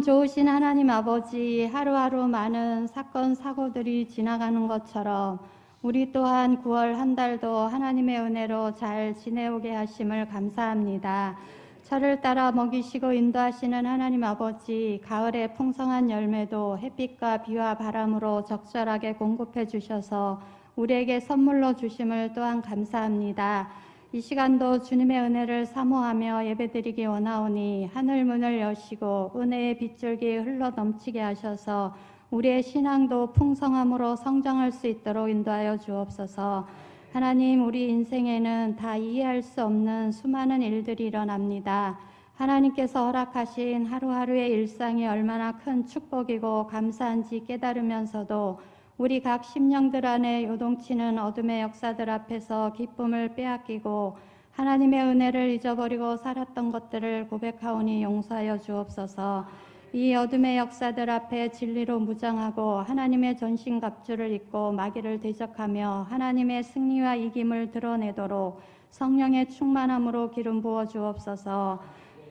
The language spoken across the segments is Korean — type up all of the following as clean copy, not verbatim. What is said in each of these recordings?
참 좋으신 하나님 아버지, 하루하루 많은 사건, 사고들이 지나가는 것처럼 우리 또한 9월 한 달도 하나님의 은혜로 잘 지내오게 하심을 감사합니다. 철을 따라 먹이시고 인도하시는 하나님 아버지, 가을의 풍성한 열매도 햇빛과 비와 바람으로 적절하게 공급해 주셔서 우리에게 선물로 주심을 또한 감사합니다. 이 시간도 주님의 은혜를 사모하며 예배드리기 원하오니 하늘 문을 여시고 은혜의 빗줄기 흘러 넘치게 하셔서 우리의 신앙도 풍성함으로 성장할 수 있도록 인도하여 주옵소서. 하나님, 우리 인생에는 다 이해할 수 없는 수많은 일들이 일어납니다. 하나님께서 허락하신 하루하루의 일상이 얼마나 큰 축복이고 감사한지 깨달으면서도 우리 각 심령들 안에 요동치는 어둠의 역사들 앞에서 기쁨을 빼앗기고 하나님의 은혜를 잊어버리고 살았던 것들을 고백하오니 용서하여 주옵소서. 이 어둠의 역사들 앞에 진리로 무장하고 하나님의 전신갑주를 입고 마귀를 대적하며 하나님의 승리와 이김을 드러내도록 성령의 충만함으로 기름 부어 주옵소서.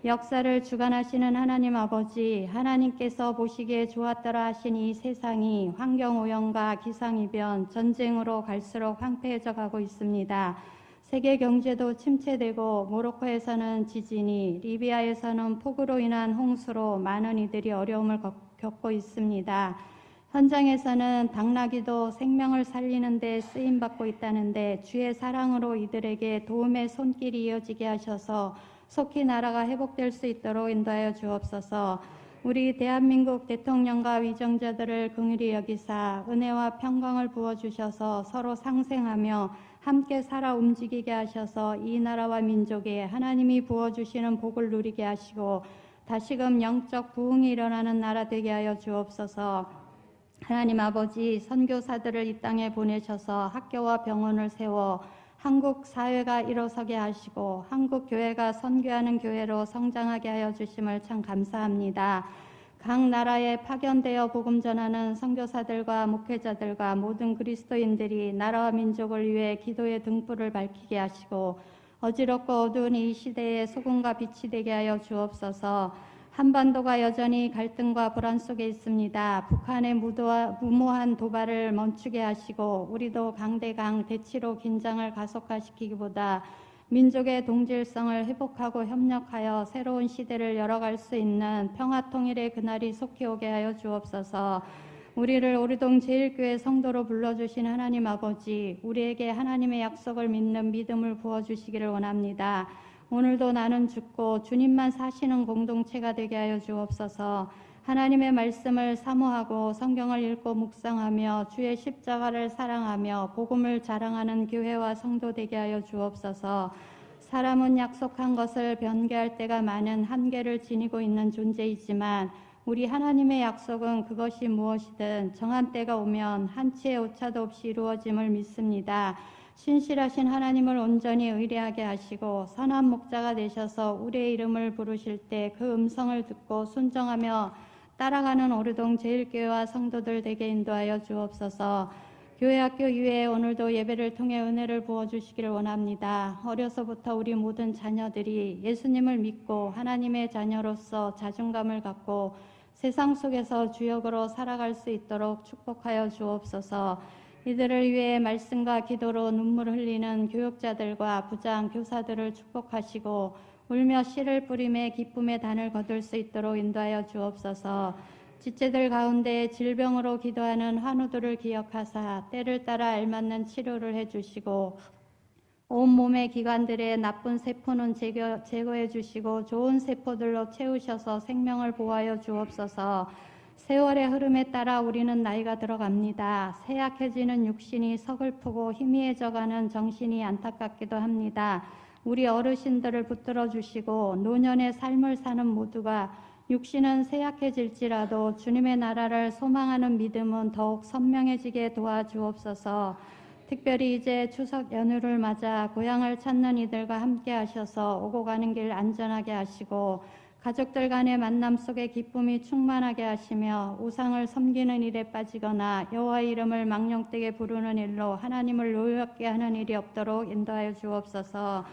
역사를 주관하시는 하나님 아버지, 하나님께서 보시기에 좋았더라 하신 이 세상이 환경오염과 기상이변, 전쟁으로 갈수록 황폐해져 가고 있습니다. 세계 경제도 침체되고 모로코에서는 지진이, 리비아에서는 폭우로 인한 홍수로 많은 이들이 어려움을 겪고 있습니다. 현장에서는 당나귀도 생명을 살리는 데 쓰임받고 있다는데 주의 사랑으로 이들에게 도움의 손길이 이어지게 하셔서 속히 나라가 회복될 수 있도록 인도하여 주옵소서. 우리 대한민국 대통령과 위정자들을 긍휼히 여기사 은혜와 평강을 부어주셔서 서로 상생하며 함께 살아 움직이게 하셔서 이 나라와 민족에 하나님이 부어주시는 복을 누리게 하시고 다시금 영적 부흥이 일어나는 나라 되게 하여 주옵소서. 하나님 아버지, 선교사들을 이 땅에 보내셔서 학교와 병원을 세워 한국 사회가 일어서게 하시고 한국 교회가 선교하는 교회로 성장하게 하여 주심을 참 감사합니다. 각 나라에 파견되어 복음 전하는 선교사들과 목회자들과 모든 그리스도인들이 나라와 민족을 위해 기도의 등불을 밝히게 하시고 어지럽고 어두운 이 시대에 소금과 빛이 되게 하여 주옵소서. 한반도가 여전히 갈등과 불안 속에 있습니다. 북한의 무모한 도발을 멈추게 하시고 우리도 강대강 대치로 긴장을 가속화시키기보다 민족의 동질성을 회복하고 협력하여 새로운 시대를 열어갈 수 있는 평화통일의 그날이 속히 오게 하여 주옵소서. 우리를 오르동 제일교회 성도로 불러주신 하나님 아버지, 우리에게 하나님의 약속을 믿는 믿음을 부어주시기를 원합니다. 오늘도 나는 죽고 주님만 사시는 공동체가 되게 하여 주옵소서. 하나님의 말씀을 사모하고 성경을 읽고 묵상하며 주의 십자가를 사랑하며 복음을 자랑하는 교회와 성도 되게 하여 주옵소서. 사람은 약속한 것을 변개할 때가 많은 한계를 지니고 있는 존재이지만 우리 하나님의 약속은 그것이 무엇이든 정한 때가 오면 한치의 오차도 없이 이루어짐을 믿습니다. 신실하신 하나님을 온전히 의뢰하게 하시고 선한 목자가 되셔서 우리의 이름을 부르실 때 그 음성을 듣고 순종하며 따라가는 오르동 제일교회와 성도들 되게 인도하여 주옵소서. 교회 학교 이외에 오늘도 예배를 통해 은혜를 부어주시기를 원합니다. 어려서부터 우리 모든 자녀들이 예수님을 믿고 하나님의 자녀로서 자존감을 갖고 세상 속에서 주역으로 살아갈 수 있도록 축복하여 주옵소서. 이들을 위해 말씀과 기도로 눈물 흘리는 교육자들과 부장, 교사들을 축복하시고 울며 씨를 뿌림에 기쁨의 단을 거둘 수 있도록 인도하여 주옵소서. 지체들 가운데 질병으로 기도하는 환우들을 기억하사 때를 따라 알맞는 치료를 해주시고 온몸의 기관들의 나쁜 세포는 제거해 주시고 좋은 세포들로 채우셔서 생명을 보호하여 주옵소서. 세월의 흐름에 따라 우리는 나이가 들어갑니다. 쇠약해지는 육신이 서글프고 희미해져가는 정신이 안타깝기도 합니다. 우리 어르신들을 붙들어 주시고 노년의 삶을 사는 모두가 육신은 쇠약해질지라도 주님의 나라를 소망하는 믿음은 더욱 선명해지게 도와주옵소서. 특별히 이제 추석 연휴를 맞아 고향을 찾는 이들과 함께 하셔서 오고 가는 길 안전하게 하시고 가족들 간의 만남 속에 기쁨이 충만하게 하시며 우상을 섬기는 일에 빠지거나 여호와의 이름을 망령되게 부르는 일로 하나님을 노엽게 하는 일이 없도록 인도하여 주옵소서.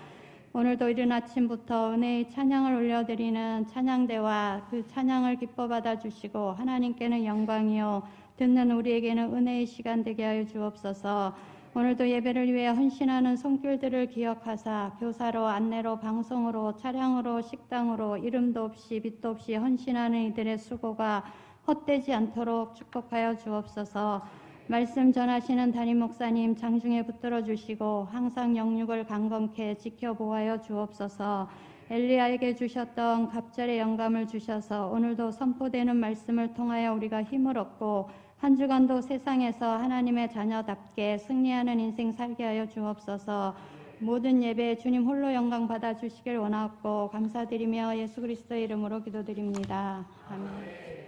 오늘도 이른 아침부터 은혜의 찬양을 올려드리는 찬양대와 그 찬양을 기뻐 받아주시고 하나님께는 영광이요 듣는 우리에게는 은혜의 시간 되게 하여 주옵소서. 오늘도 예배를 위해 헌신하는 손길들을 기억하사 교사로, 안내로, 방송으로, 차량으로, 식당으로 이름도 없이 빛도 없이 헌신하는 이들의 수고가 헛되지 않도록 축복하여 주옵소서. 말씀 전하시는 담임 목사님 장중에 붙들어 주시고 항상 영육을 강건케 지켜보아여 주옵소서. 엘리야에게 주셨던 갑절의 영감을 주셔서 오늘도 선포되는 말씀을 통하여 우리가 힘을 얻고 한 주간도 세상에서 하나님의 자녀답게 승리하는 인생 살게 하여 주옵소서. 모든 예배 주님 홀로 영광 받아주시길 원하옵고 감사드리며 예수 그리스도의 이름으로 기도드립니다. 아멘.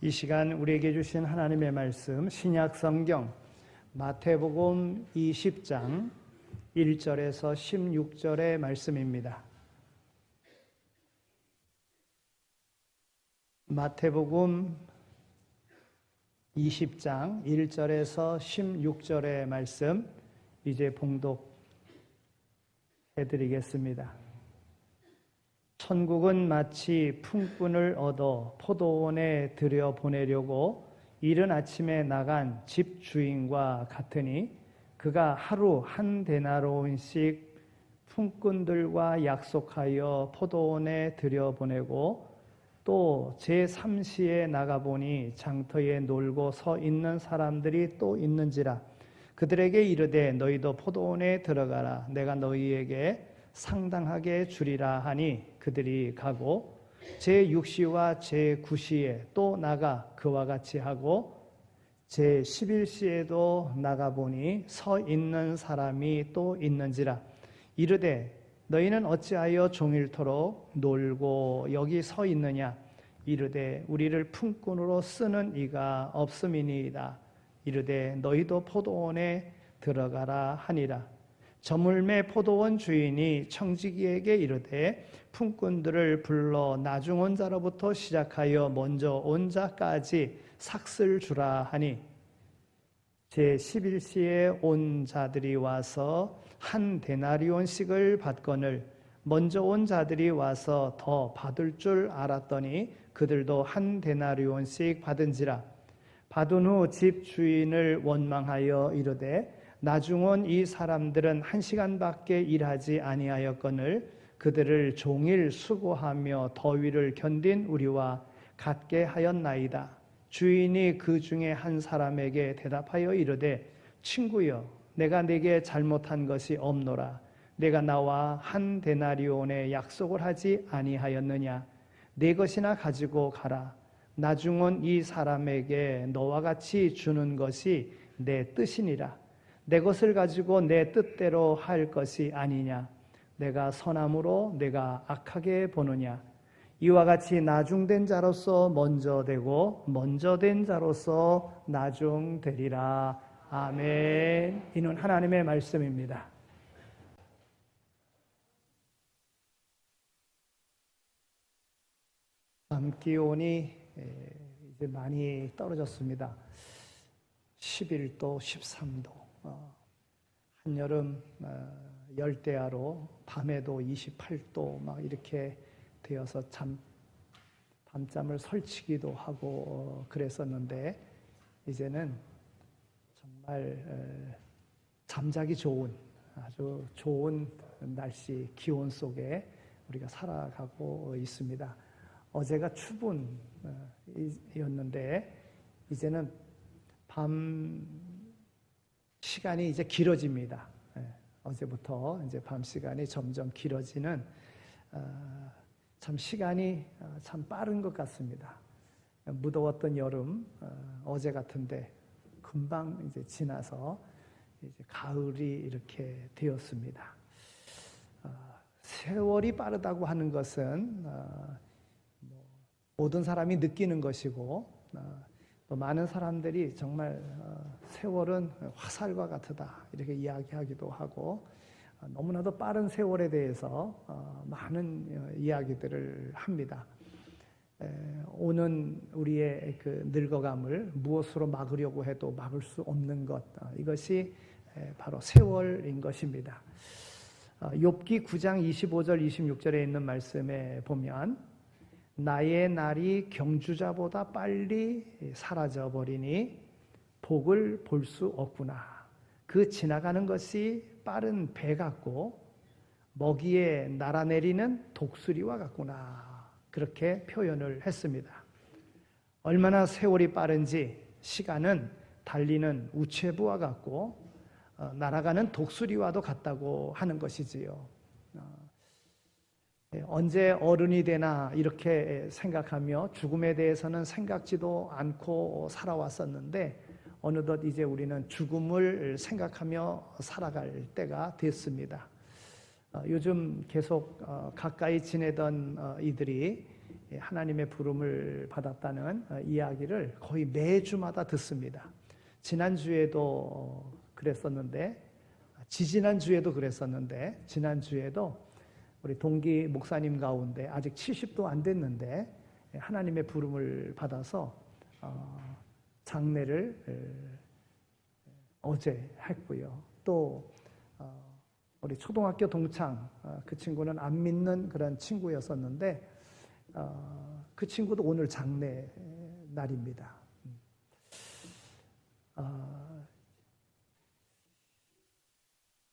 이 시간 우리에게 주신 하나님의 말씀 신약 성경 마태복음 20장 1절에서 16절의 말씀입니다. 마태복음 20장 1절에서 16절의 말씀 이제 봉독해 드리겠습니다. 천국은 마치 품꾼을 얻어 포도원에 들여보내려고 이른 아침에 나간 집 주인과 같으니 그가 하루 한 데나리온씩 품꾼들과 약속하여 포도원에 들여보내고 또 제3시에 나가보니 장터에 놀고 서 있는 사람들이 또 있는지라. 그들에게 이르되 너희도 포도원에 들어가라. 내가 너희에게 상당하게 주리라 하니 그들이 가고 제6시와 제9시에 또 나가 그와 같이 하고 제11시에도 나가보니 서 있는 사람이 또 있는지라. 이르되 너희는 어찌하여 종일토록 놀고 여기 서 있느냐. 이르되 우리를 품꾼으로 쓰는 이가 없음이니이다. 이르되 너희도 포도원에 들어가라 하니라. 저물매 포도원 주인이 청지기에게 이르되 품꾼들을 불러 나중 온 자로부터 시작하여 먼저 온 자까지 삭슬 주라 하니 제11시에 온 자들이 와서 한 데나리온씩을 받거늘 먼저 온 자들이 와서 더 받을 줄 알았더니 그들도 한 데나리온씩 받은지라. 받은 후 집 주인을 원망하여 이르되 나중 온 이 사람들은 1시간밖에 일하지 아니하였거늘 그들을 종일 수고하며 더위를 견딘 우리와 같게 하였나이다. 주인이 그 중에 한 사람에게 대답하여 이르되 친구여 내가 네게 잘못한 것이 없노라. 내가 나와 한 데나리온의 약속을 하지 아니하였느냐. 네 것이나 가지고 가라. 나중 온 이 사람에게 너와 같이 주는 것이 내 뜻이니라. 내 것을 가지고 내 뜻대로 할 것이 아니냐. 내가 선함으로 내가 악하게 보느냐. 이와 같이 나중된 자로서 먼저 되고 먼저 된 자로서 나중되리라. 아멘. 이는 하나님의 말씀입니다. 밤 기온이 이제 많이 떨어졌습니다. 11도, 13도. 한여름 열대야로 밤에도 28도 막 이렇게 되어서 밤잠을 설치기도 하고 그랬었는데 이제는 정말 잠자기 좋은 아주 좋은 날씨 기온 속에 우리가 살아가고 있습니다. 어제가 추분이었는데 이제는 밤 시간이 이제 길어집니다. 어제부터 이제 밤 시간이 점점 길어지는 참 시간이 참 빠른 것 같습니다. 무더웠던 여름 어제 같은데 금방 이제 지나서 이제 가을이 이렇게 되었습니다. 세월이 빠르다고 하는 것은 모든 사람이 느끼는 것이고 또 많은 사람들이 정말 세월은 화살과 같다 이렇게 이야기하기도 하고 너무나도 빠른 세월에 대해서 많은 이야기들을 합니다. 오는 우리의 그 늙어감을 무엇으로 막으려고 해도 막을 수 없는 것, 이것이 바로 세월인 것입니다. 욥기 9장 25절 26절에 있는 말씀에 보면 나의 날이 경주자보다 빨리 사라져 버리니 복을 볼 수 없구나. 그 지나가는 것이 빠른 배 같고 먹이에 날아내리는 독수리와 같구나. 그렇게 표현을 했습니다. 얼마나 세월이 빠른지 시간은 달리는 우체부와 같고 날아가는 독수리와도 같다고 하는 것이지요. 언제 어른이 되나 이렇게 생각하며 죽음에 대해서는 생각지도 않고 살아왔었는데 어느덧 이제 우리는 죽음을 생각하며 살아갈 때가 됐습니다. 요즘 계속 가까이 지내던 이들이 하나님의 부름을 받았다는 이야기를 거의 매주마다 듣습니다. 지난주에도 그랬었는데, 지지난주에도 그랬었는데, 지난주에도 우리 동기 목사님 가운데 아직 70도 안 됐는데 하나님의 부름을 받아서 장례를 어제 했고요. 또 우리 초등학교 동창 그 친구는 안 믿는 그런 친구였었는데 그 친구도 오늘 장례 날입니다.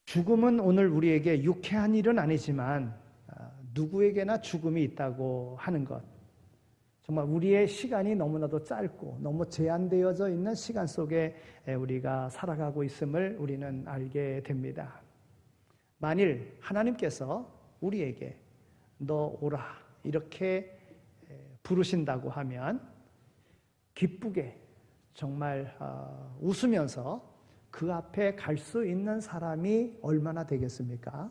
죽음은 오늘 우리에게 유쾌한 일은 아니지만 누구에게나 죽음이 있다고 하는 것, 정말 우리의 시간이 너무나도 짧고 너무 제한되어져 있는 시간 속에 우리가 살아가고 있음을 우리는 알게 됩니다. 만일 하나님께서 우리에게 너 오라 이렇게 부르신다고 하면 기쁘게 정말 웃으면서 그 앞에 갈 수 있는 사람이 얼마나 되겠습니까?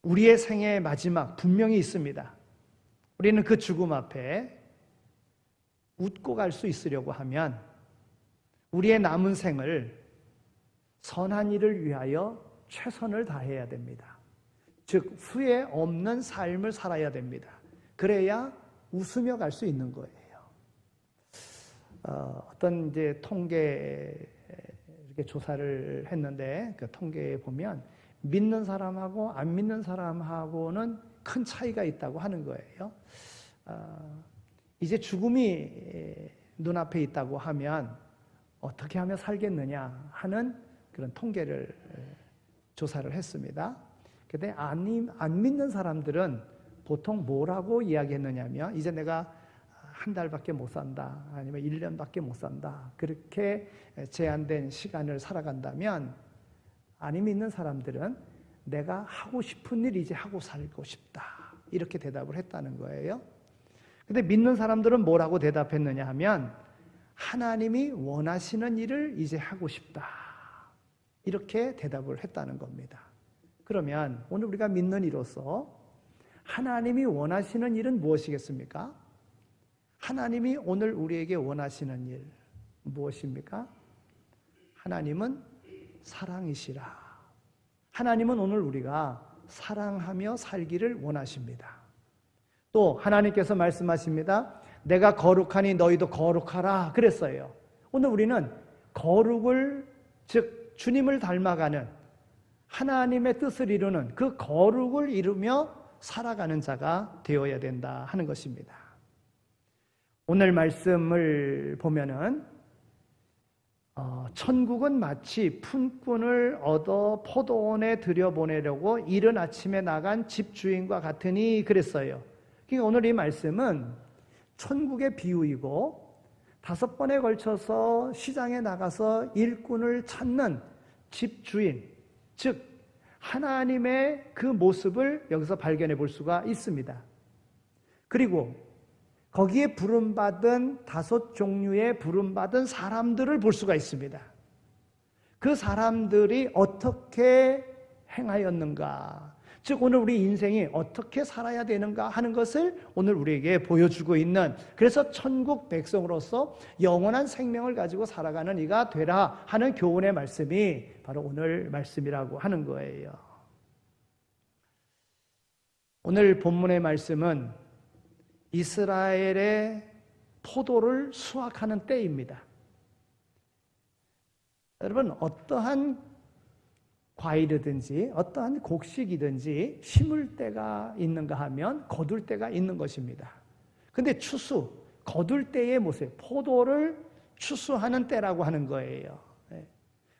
우리의 생애의 마지막 분명히 있습니다. 우리는 그 죽음 앞에 웃고 갈 수 있으려고 하면 우리의 남은 생을 선한 일을 위하여 최선을 다해야 됩니다. 즉 후회 없는 삶을 살아야 됩니다. 그래야 웃으며 갈 수 있는 거예요. 어떤 이제 통계 이렇게 조사를 했는데 그 통계에 보면 믿는 사람하고 안 믿는 사람하고는 큰 차이가 있다고 하는 거예요. 이제 죽음이 눈앞에 있다고 하면 어떻게 하며 살겠느냐 하는 그런 통계를 조사를 했습니다. 그런데 안 믿는 사람들은 보통 뭐라고 이야기했느냐면 이제 내가 한 달밖에 못 산다 아니면 1년밖에 못 산다 그렇게 제한된 시간을 살아간다면 안 믿는 사람들은 내가 하고 싶은 일 이제 하고 살고 싶다 이렇게 대답을 했다는 거예요. 그런데 믿는 사람들은 뭐라고 대답했느냐 하면 하나님이 원하시는 일을 이제 하고 싶다 이렇게 대답을 했다는 겁니다. 그러면 오늘 우리가 믿는 이로서 하나님이 원하시는 일은 무엇이겠습니까? 하나님이 오늘 우리에게 원하시는 일 무엇입니까? 하나님은 사랑이시라. 하나님은 오늘 우리가 사랑하며 살기를 원하십니다. 또 하나님께서 말씀하십니다. 내가 거룩하니 너희도 거룩하라 그랬어요. 오늘 우리는 거룩을 즉 주님을 닮아가는 하나님의 뜻을 이루는 그 거룩을 이루며 살아가는 자가 되어야 된다 하는 것입니다. 오늘 말씀을 보면은 천국은 마치 품꾼을 얻어 포도원에 들여보내려고 이른 아침에 나간 집주인과 같으니 그랬어요. 그러니까 오늘 이 말씀은 천국의 비유이고 5번에 걸쳐서 시장에 나가서 일꾼을 찾는 집주인, 즉 하나님의 그 모습을 여기서 발견해 볼 수가 있습니다. 그리고 거기에 부름받은 5 종류의 부름받은 사람들을 볼 수가 있습니다. 그 사람들이 어떻게 행하였는가, 즉 오늘 우리 인생이 어떻게 살아야 되는가 하는 것을 오늘 우리에게 보여주고 있는, 그래서 천국 백성으로서 영원한 생명을 가지고 살아가는 이가 되라 하는 교훈의 말씀이 바로 오늘 말씀이라고 하는 거예요. 오늘 본문의 말씀은 이스라엘의 포도를 수확하는 때입니다. 여러분, 어떠한 과일이든지 어떠한 곡식이든지 심을 때가 있는가 하면 거둘 때가 있는 것입니다. 근데 추수, 거둘 때의 모습, 포도를 추수하는 때라고 하는 거예요.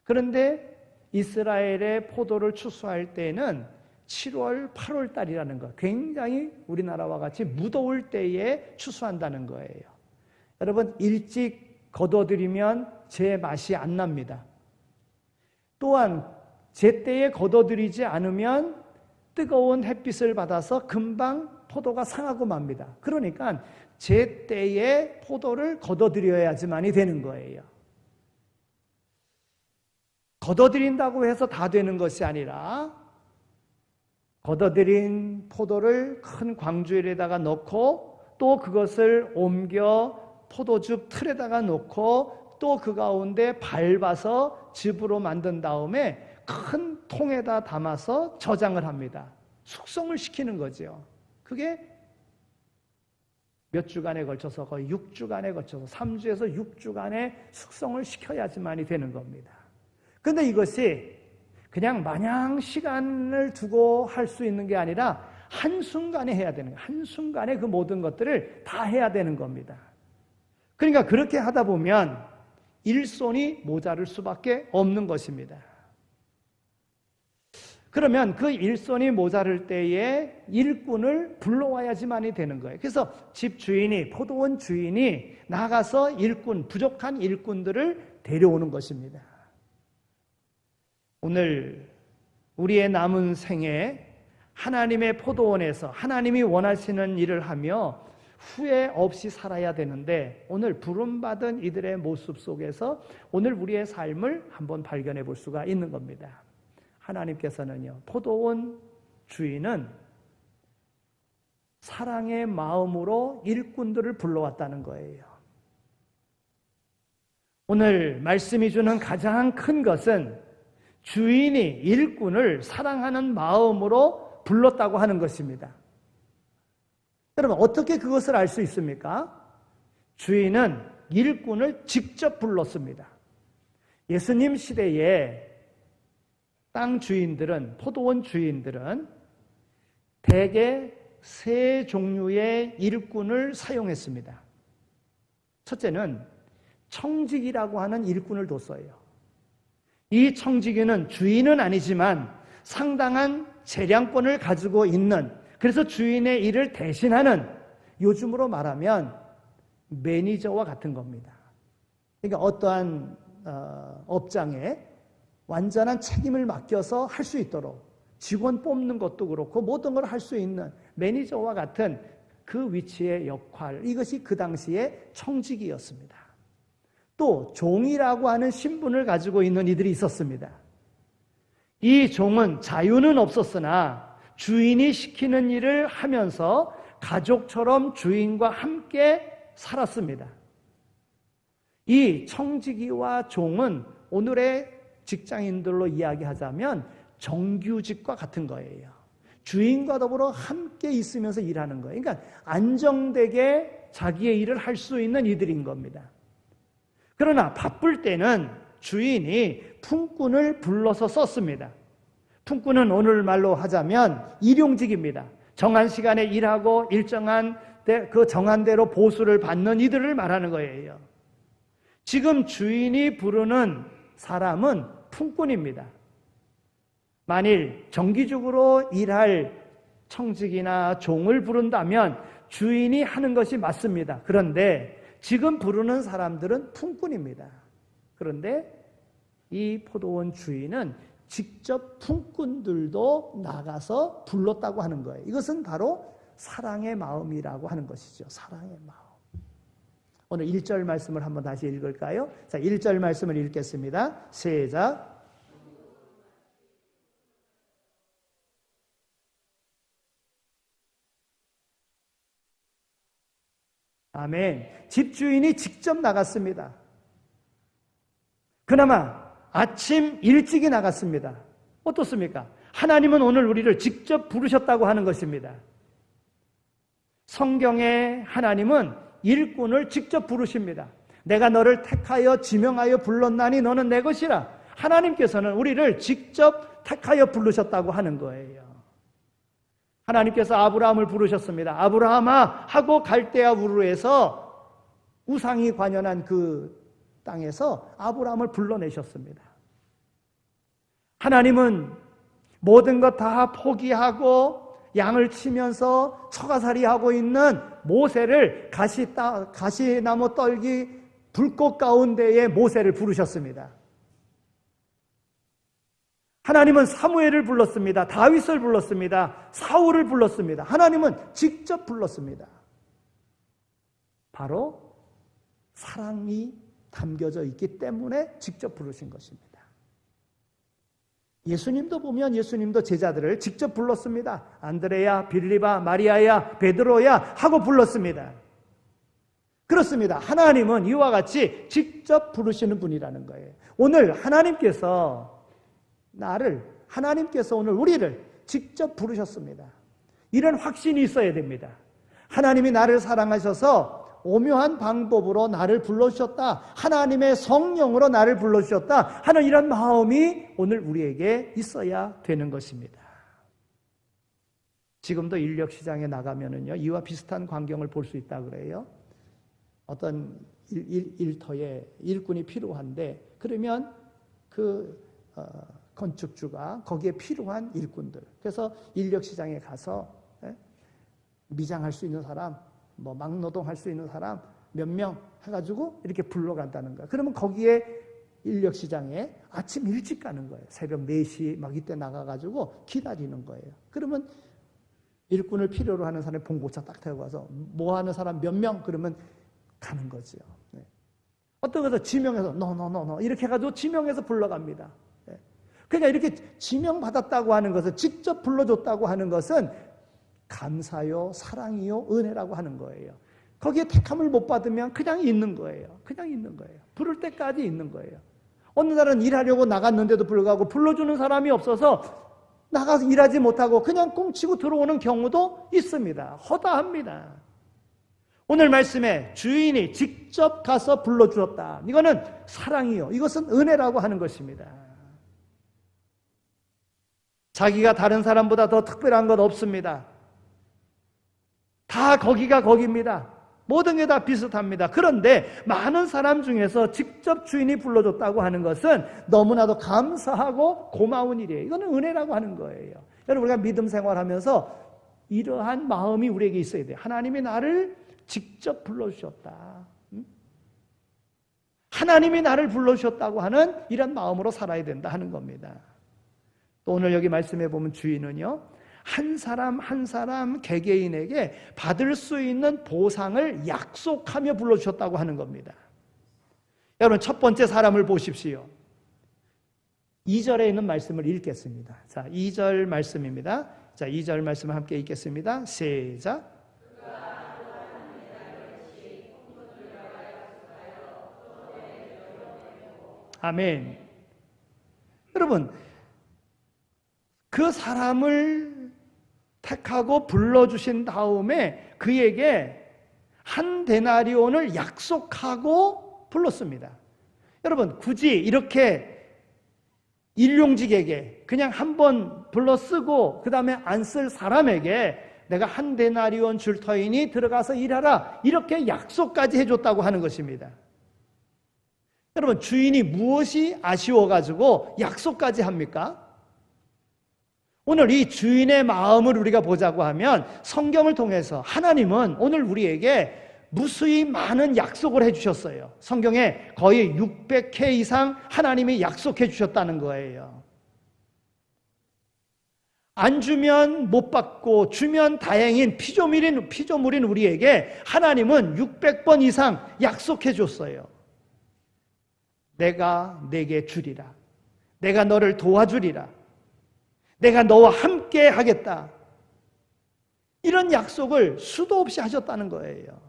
그런데 이스라엘의 포도를 추수할 때는 7월, 8월 달이라는 거, 굉장히 우리나라와 같이 무더울 때에 추수한다는 거예요. 여러분, 일찍 거둬들이면 제 맛이 안 납니다. 또한 제때에 거둬들이지 않으면 뜨거운 햇빛을 받아서 금방 포도가 상하고 맙니다. 그러니까 제때에 포도를 거둬들여야지만이 되는 거예요. 거둬들인다고 해서 다 되는 것이 아니라 거둬들인 포도를 큰 광주일에다가 넣고 또 그것을 옮겨 포도즙 틀에다가 놓고 또 그 가운데 밟아서 즙으로 만든 다음에 큰 통에다 담아서 저장을 합니다. 숙성을 시키는 거죠. 그게 몇 주간에 걸쳐서 거의 6주간에 걸쳐서 3주에서 6주간에 숙성을 시켜야지만이 되는 겁니다. 그런데 이것이 그냥 마냥 시간을 두고 할 수 있는 게 아니라 한순간에 해야 되는 거예요. 한순간에 그 모든 것들을 다 해야 되는 겁니다. 그러니까 그렇게 하다 보면 일손이 모자랄 수밖에 없는 것입니다. 그러면 그 일손이 모자랄 때에 일꾼을 불러와야지만이 되는 거예요. 그래서 집 주인이, 포도원 주인이 나가서 일꾼, 부족한 일꾼들을 데려오는 것입니다. 오늘 우리의 남은 생에 하나님의 포도원에서 하나님이 원하시는 일을 하며 후회 없이 살아야 되는데, 오늘 부름받은 이들의 모습 속에서 오늘 우리의 삶을 한번 발견해 볼 수가 있는 겁니다. 하나님께서는요, 포도원 주인은 사랑의 마음으로 일꾼들을 불러왔다는 거예요. 오늘 말씀이 주는 가장 큰 것은 주인이 일꾼을 사랑하는 마음으로 불렀다고 하는 것입니다. 여러분, 어떻게 그것을 알 수 있습니까? 주인은 일꾼을 직접 불렀습니다. 예수님 시대에 땅 주인들은, 포도원 주인들은 대개 3 종류의 일꾼을 사용했습니다. 첫째는 청지기라고 하는 일꾼을 뒀어요. 이 청지기는 주인은 아니지만 상당한 재량권을 가지고 있는, 그래서 주인의 일을 대신하는, 요즘으로 말하면 매니저와 같은 겁니다. 그러니까 어떠한 업장에 완전한 책임을 맡겨서 할 수 있도록 직원 뽑는 것도 그렇고 모든 걸 할 수 있는 매니저와 같은 그 위치의 역할, 이것이 그 당시의 청지기였습니다. 또 종이라고 하는 신분을 가지고 있는 이들이 있었습니다. 이 종은 자유는 없었으나 주인이 시키는 일을 하면서 가족처럼 주인과 함께 살았습니다. 이 청지기와 종은 오늘의 직장인들로 이야기하자면 정규직과 같은 거예요. 주인과 더불어 함께 있으면서 일하는 거예요. 그러니까 안정되게 자기의 일을 할 수 있는 이들인 겁니다. 그러나 바쁠 때는 주인이 품꾼을 불러서 썼습니다. 품꾼은 오늘 말로 하자면 일용직입니다. 정한 시간에 일하고 일정한 그 정한 대로 보수를 받는 이들을 말하는 거예요. 지금 주인이 부르는 사람은 품꾼입니다. 만일 정기적으로 일할 청직이나 종을 부른다면 주인이 하는 것이 맞습니다. 그런데 지금 부르는 사람들은 품꾼입니다. 그런데 이 포도원 주인은 직접 품꾼들도 나가서 불렀다고 하는 거예요. 이것은 바로 사랑의 마음이라고 하는 것이죠. 사랑의 마음. 오늘 1절 말씀을 한번 다시 읽을까요? 자, 1절 말씀을 읽겠습니다. 시작. 아멘. 집주인이 직접 나갔습니다. 그나마 아침 일찍이 나갔습니다. 어떻습니까? 하나님은 오늘 우리를 직접 부르셨다고 하는 것입니다. 성경에 하나님은 일꾼을 직접 부르십니다. 내가 너를 택하여 지명하여 불렀나니 너는 내 것이라. 하나님께서는 우리를 직접 택하여 부르셨다고 하는 거예요. 하나님께서 아브라함을 부르셨습니다. 아브라함아 하고 갈대아 우르에서 우상이 관연한 그 땅에서 아브라함을 불러내셨습니다. 하나님은 모든 것 다 포기하고 양을 치면서 처가살이하고 있는 모세를 가시나무 떨기 불꽃 가운데에 모세를 부르셨습니다. 하나님은 사무엘을 불렀습니다. 다윗을 불렀습니다. 사울을 불렀습니다. 하나님은 직접 불렀습니다. 바로 사랑이 담겨져 있기 때문에 직접 부르신 것입니다. 예수님도 보면 예수님도 제자들을 직접 불렀습니다. 안드레야, 빌리바, 마리아야, 베드로야 하고 불렀습니다. 그렇습니다. 하나님은 이와 같이 직접 부르시는 분이라는 거예요. 오늘 하나님께서 오늘 우리를 직접 부르셨습니다. 이런 확신이 있어야 됩니다. 하나님이 나를 사랑하셔서 오묘한 방법으로 나를 불러주셨다. 하나님의 성령으로 나를 불러주셨다 하는 이런 마음이 오늘 우리에게 있어야 되는 것입니다. 지금도 인력시장에 나가면은요, 이와 비슷한 광경을 볼 수 있다 그래요. 어떤 일터에 일꾼이 필요한데, 그러면 건축주가 거기에 필요한 일꾼들, 그래서 인력시장에 가서 미장할 수 있는 사람, 막노동할 수 있는 사람 몇 명 해가지고 이렇게 불러간다는 거예요. 그러면 거기에 인력시장에 아침 일찍 가는 거예요. 새벽 4시 막 이때 나가가지고 기다리는 거예요. 그러면 일꾼을 필요로 하는 사람이 봉고차 딱 태우고 와서 뭐 하는 사람 몇 명? 그러면 가는 거죠. 어떤 것을 지명해서 너 이렇게 해가지고 지명해서 불러갑니다. 그러니까 이렇게 지명받았다고 하는 것은, 직접 불러줬다고 하는 것은 감사요, 사랑이요, 은혜라고 하는 거예요. 거기에 택함을 못 받으면 그냥 있는 거예요. 그냥 있는 거예요. 부를 때까지 있는 거예요. 어느 날은 일하려고 나갔는데도 불구하고 불러주는 사람이 없어서 나가서 일하지 못하고 그냥 꽁치고 들어오는 경우도 있습니다. 허다합니다. 오늘 말씀에 주인이 직접 가서 불러주었다. 이거는 사랑이요, 이것은 은혜라고 하는 것입니다. 자기가 다른 사람보다 더 특별한 것 없습니다. 다 거기가 거기입니다. 모든 게 다 비슷합니다. 그런데 많은 사람 중에서 직접 주인이 불러줬다고 하는 것은 너무나도 감사하고 고마운 일이에요. 이거는 은혜라고 하는 거예요. 여러분, 우리가 믿음 생활하면서 이러한 마음이 우리에게 있어야 돼요. 하나님이 나를 직접 불러주셨다. 하나님이 나를 불러주셨다고 하는 이런 마음으로 살아야 된다 하는 겁니다. 또 오늘 여기 말씀해 보면 주인은요, 한 사람 한 사람 개개인에게 받을 수 있는 보상을 약속하며 불러주셨다고 하는 겁니다. 여러분, 첫 번째 사람을 보십시오. 2절에 있는 말씀을 읽겠습니다. 자, 2절 말씀입니다. 자, 2절 말씀을 함께 읽겠습니다. 시작. 아멘. 여러분, 그 사람을 택하고 불러주신 다음에 그에게 한 데나리온을 약속하고 불렀습니다. 여러분, 굳이 이렇게 일용직에게 그냥 한번 불러 쓰고 그 다음에 안 쓸 사람에게 내가 한 데나리온 줄 터이니 들어가서 일하라, 이렇게 약속까지 해줬다고 하는 것입니다. 여러분, 주인이 무엇이 아쉬워가지고 약속까지 합니까? 오늘 이 주인의 마음을 우리가 보자고 하면 성경을 통해서 하나님은 오늘 우리에게 무수히 많은 약속을 해주셨어요. 성경에 거의 600회 이상 하나님이 약속해 주셨다는 거예요. 안 주면 못 받고 주면 다행인 피조물인 우리에게 하나님은 600번 이상 약속해 줬어요. 내가 내게 주리라. 내가 너를 도와주리라. 내가 너와 함께 하겠다. 이런 약속을 수도 없이 하셨다는 거예요.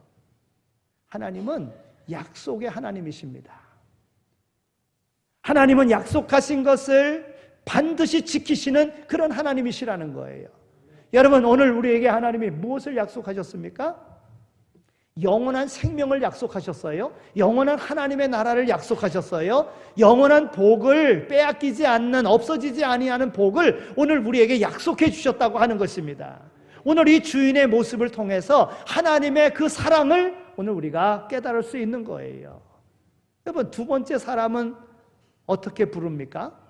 하나님은 약속의 하나님이십니다. 하나님은 약속하신 것을 반드시 지키시는 그런 하나님이시라는 거예요. 여러분, 오늘 우리에게 하나님이 무엇을 약속하셨습니까? 영원한 생명을 약속하셨어요. 영원한 하나님의 나라를 약속하셨어요. 영원한 복을 빼앗기지 않는, 없어지지 아니하는 복을 오늘 우리에게 약속해 주셨다고 하는 것입니다. 오늘 이 주인의 모습을 통해서 하나님의 그 사랑을 오늘 우리가 깨달을 수 있는 거예요. 여러분, 두 번째 사람은 어떻게 부릅니까?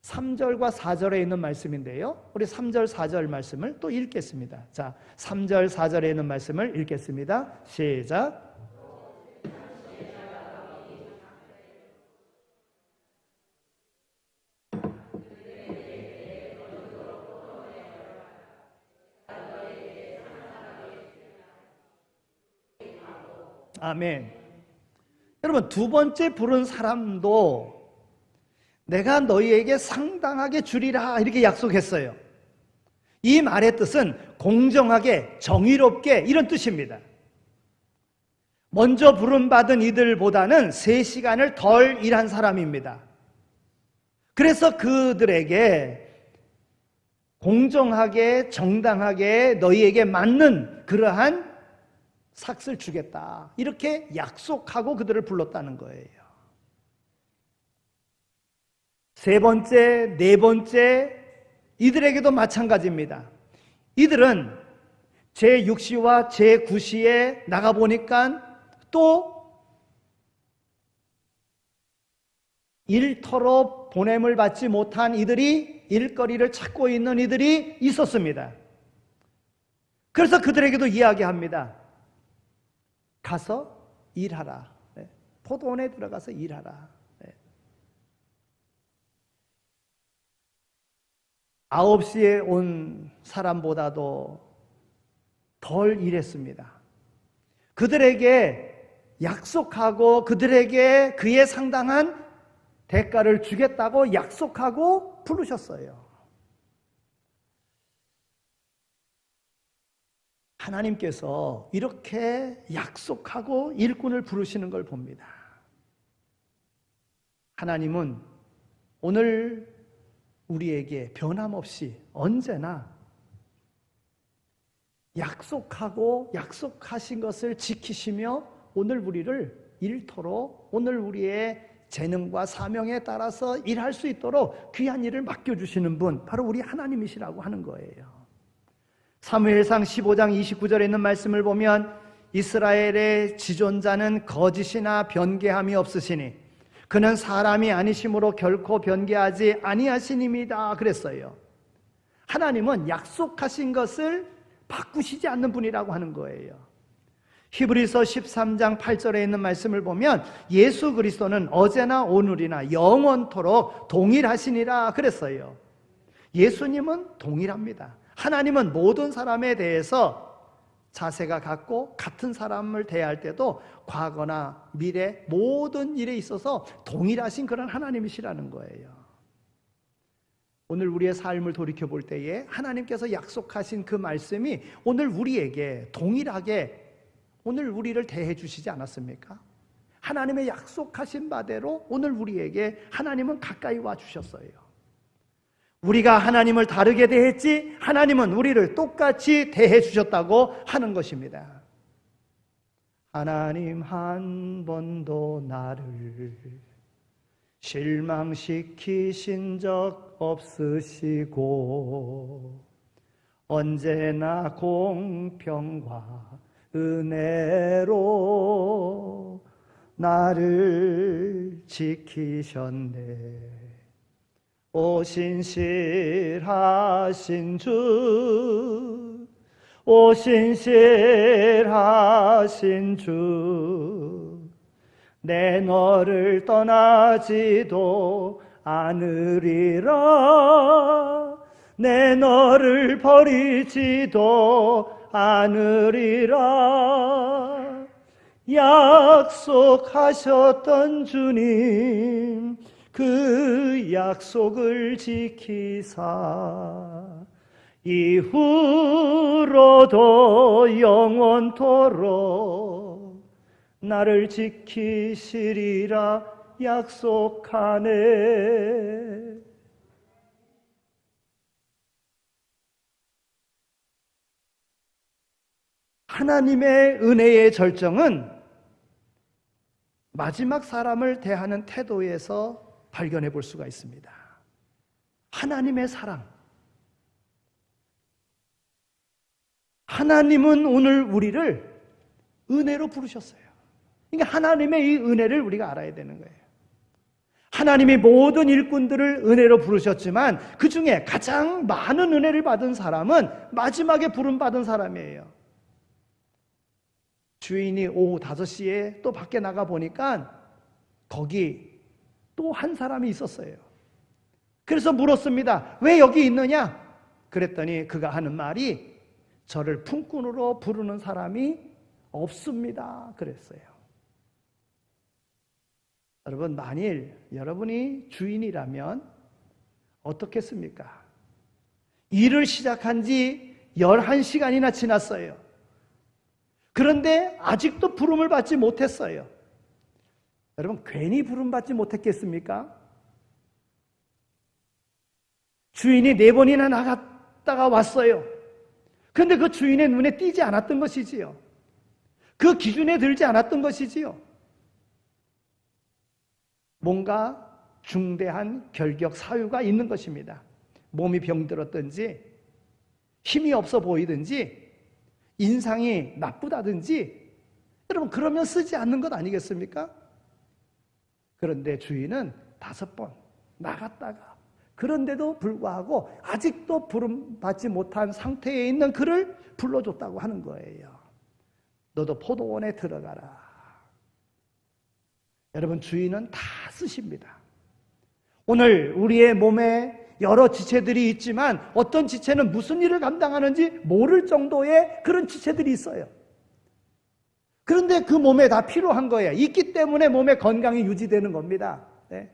3절과 4절에 있는 말씀인데요. 우리 3절, 4절 말씀을 또 읽겠습니다. 자, 3절, 4절에 있는 말씀을 읽겠습니다. 시작. 아멘. 여러분, 두 번째 부른 사람도 내가 너희에게 상당하게 주리라 이렇게 약속했어요. 이 말의 뜻은 공정하게, 정의롭게 이런 뜻입니다. 먼저 부름받은 이들보다는 3시간을 덜 일한 사람입니다. 그래서 그들에게 공정하게, 정당하게 너희에게 맞는 그러한 삭을 주겠다 이렇게 약속하고 그들을 불렀다는 거예요. 세 번째, 네 번째 이들에게도 마찬가지입니다. 이들은 제6시와 제9시에 나가보니까 또 일터로 보냄을 받지 못한 이들이, 일거리를 찾고 있는 이들이 있었습니다. 그래서 그들에게도 이야기합니다. 가서 일하라. 포도원에 들어가서 일하라. 9시에 온 사람보다도 덜 일했습니다. 그들에게 약속하고 그들에게 그에 상당한 대가를 주겠다고 약속하고 부르셨어요. 하나님께서 이렇게 약속하고 일꾼을 부르시는 걸 봅니다. 하나님은 오늘 우리에게 변함없이 언제나 약속하고 약속하신 것을 지키시며 오늘 우리를 일터로, 오늘 우리의 재능과 사명에 따라서 일할 수 있도록 귀한 일을 맡겨주시는 분, 바로 우리 하나님이시라고 하는 거예요. 사무엘상 15장 29절에 있는 말씀을 보면 이스라엘의 지존자는 거짓이나 변개함이 없으시니 그는 사람이 아니심으로 결코 변개하지 아니하시님이다 그랬어요. 하나님은 약속하신 것을 바꾸시지 않는 분이라고 하는 거예요. 히브리서 13장 8절에 있는 말씀을 보면 예수 그리스도는 어제나 오늘이나 영원토록 동일하시니라 그랬어요. 예수님은 동일합니다. 하나님은 모든 사람에 대해서 자세가 같고 같은 사람을 대할 때도 과거나 미래 모든 일에 있어서 동일하신 그런 하나님이시라는 거예요. 오늘 우리의 삶을 돌이켜 볼 때에 하나님께서 약속하신 그 말씀이 오늘 우리에게 동일하게 오늘 우리를 대해 주시지 않았습니까? 하나님의 약속하신 바대로 오늘 우리에게 하나님은 가까이 와 주셨어요. 우리가 하나님을 다르게 대했지 하나님은 우리를 똑같이 대해 주셨다고 하는 것입니다. 하나님 한 번도 나를 실망시키신 적 없으시고 언제나 공평과 은혜로 나를 지키셨네. 오 신실하신 주, 오 신실하신 주, 내 너를 떠나지도 않으리라. 내 너를 버리지도 않으리라. 약속하셨던 주님, 그 약속을 지키사 이후로도 영원토록 나를 지키시리라 약속하네. 하나님의 은혜의 절정은 마지막 사람을 대하는 태도에서 발견해 볼 수가 있습니다. 하나님의 사랑. 하나님은 오늘 우리를 은혜로 부르셨어요. 그러니까 하나님의 이 은혜를 우리가 알아야 되는 거예요. 하나님이 모든 일꾼들을 은혜로 부르셨지만 그 중에 가장 많은 은혜를 받은 사람은 마지막에 부름받은 사람이에요. 주인이 오후 5시에 또 밖에 나가 보니까 거기 또 한 사람이 있었어요. 그래서 물었습니다. 왜 여기 있느냐? 그랬더니 그가 하는 말이 저를 품꾼으로 부르는 사람이 없습니다. 그랬어요. 여러분, 만일 여러분이 주인이라면 어떻겠습니까? 일을 시작한 지 11시간이나 지났어요. 그런데 아직도 부름을 받지 못했어요. 여러분, 괜히 부름받지 못했겠습니까? 주인이 4번이나 나갔다가 왔어요. 그런데 그 주인의 눈에 띄지 않았던 것이지요. 그 기준에 들지 않았던 것이지요. 뭔가 중대한 결격 사유가 있는 것입니다. 몸이 병들었든지 힘이 없어 보이든지 인상이 나쁘다든지, 여러분 그러면 쓰지 않는 것 아니겠습니까? 그런데 주인은 5번 나갔다가 그런데도 불구하고 아직도 부름받지 못한 상태에 있는 그를 불러줬다고 하는 거예요. 너도 포도원에 들어가라. 여러분, 주인은 다 쓰십니다. 오늘 우리의 몸에 여러 지체들이 있지만 어떤 지체는 무슨 일을 감당하는지 모를 정도의 그런 지체들이 있어요. 그런데 그 몸에 다 필요한 거예요. 있기 때문에 몸의 건강이 유지되는 겁니다. 네.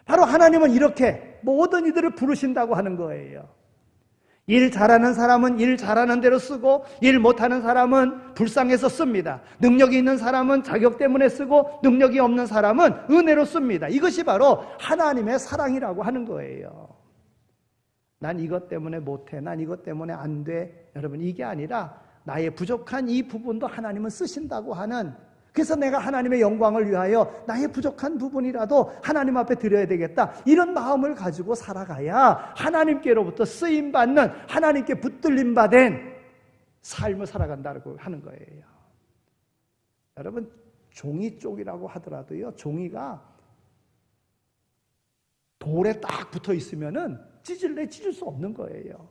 바로 하나님은 이렇게 모든 이들을 부르신다고 하는 거예요. 일 잘하는 사람은 일 잘하는 대로 쓰고 일 못하는 사람은 불쌍해서 씁니다. 능력이 있는 사람은 자격 때문에 쓰고 능력이 없는 사람은 은혜로 씁니다. 이것이 바로 하나님의 사랑이라고 하는 거예요. 난 이것 때문에 못해, 난 이것 때문에 안 돼. 여러분, 이게 아니라 나의 부족한 이 부분도 하나님은 쓰신다고 하는, 그래서 내가 하나님의 영광을 위하여 나의 부족한 부분이라도 하나님 앞에 드려야 되겠다, 이런 마음을 가지고 살아가야 하나님께로부터 쓰임받는, 하나님께 붙들림받은 삶을 살아간다고 하는 거예요. 여러분, 종이 쪽이라고 하더라도요, 종이가 돌에 딱 붙어 있으면은 찢을 수 없는 거예요.